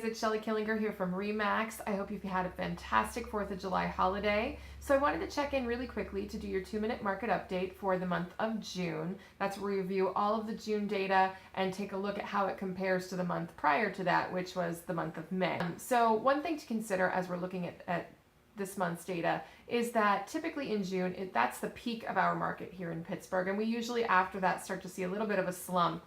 guys, it's Shelly Killinger here from RE/MAX. I hope you've had a fantastic 4th of July holiday. So I wanted to check in really quickly to do your 2-minute market update for the month of June. That's where we review all of the June data and take a look at how it compares to the month prior to that, which was the month of May. So one thing to consider as we're looking at this month's data is that typically in June, that's the peak of our market here in Pittsburgh, and we usually after that start to see a little bit of a slump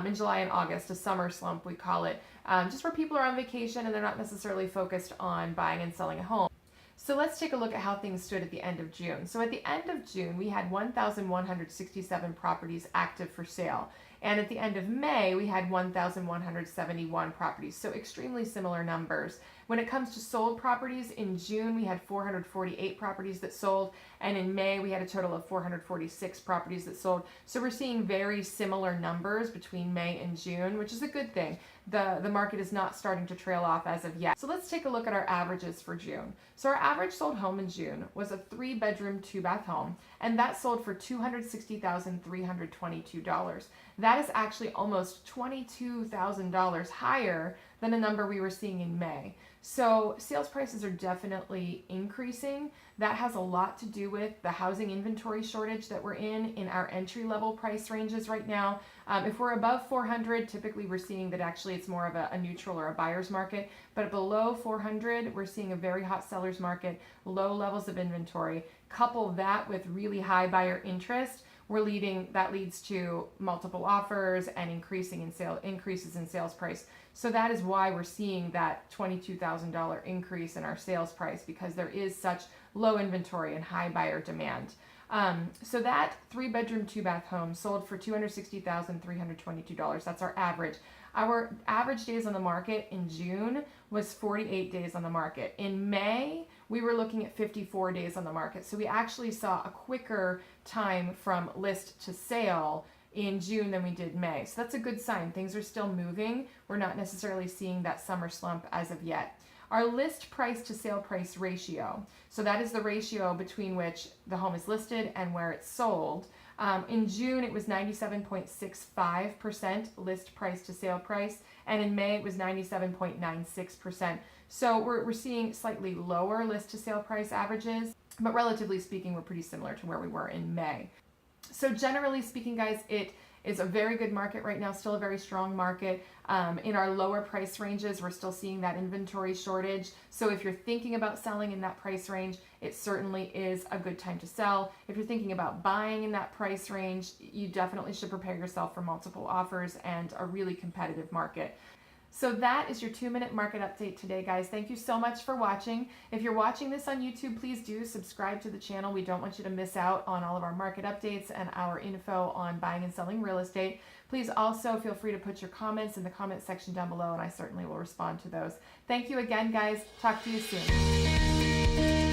in July and August, a summer slump we call it, just where people are on vacation and they're not necessarily focused on buying and selling a home. So let's take a look at how things stood at the end of June. So at the end of June, we had 1,167 properties active for sale. And at the end of May, we had 1,171 properties. So extremely similar numbers. When it comes to sold properties, in June, we had 448 properties that sold. And in May, we had a total of 446 properties that sold. So we're seeing very similar numbers between May and June, which is a good thing. The market is not starting to trail off as of yet. So let's take a look at our averages for June. So our average sold home in June was a 3-bedroom, 2-bath home, and that sold for $260,322. That is actually almost $22,000 higher than the number we were seeing in May. So sales prices are definitely increasing. That has a lot to do with the housing inventory shortage that we're in our entry-level price ranges right now. If we're above 400, typically we're seeing that actually it's more of a neutral or a buyer's market. But below 400, we're seeing a very hot seller's market, low levels of inventory. Couple that with really high buyer interest, that leads to multiple offers and increases in sales price. So that is why we're seeing that $22,000 increase in our sales price, because there is such low inventory and high buyer demand. So that 3-bedroom, 2-bath home sold for $260,322. That's our average. Our average days on the market in June was 48 days on the market. In May, we were looking at 54 days on the market. So we actually saw a quicker time from list to sale in June than we did May. So that's a good sign. Things are still moving. We're not necessarily seeing that summer slump as of yet. Our list price to sale price ratio, so that is the ratio between which the home is listed and where it's sold. In June, it was 97.65% list price to sale price, and in May, it was 97.96%. So we're seeing slightly lower list to sale price averages, but relatively speaking, we're pretty similar to where we were in May. So generally speaking, guys, it is a very good market right now, still a very strong market. In our lower price ranges, we're still seeing that inventory shortage. So if you're thinking about selling in that price range, it certainly is a good time to sell. If you're thinking about buying in that price range, you definitely should prepare yourself for multiple offers and a really competitive market. So that is your 2-minute market update today, guys. Thank you so much for watching. If you're watching this on YouTube, please do subscribe to the channel. We don't want you to miss out on all of our market updates and our info on buying and selling real estate. Please also feel free to put your comments in the comment section down below, and I certainly will respond to those. Thank you again, guys. Talk to you soon.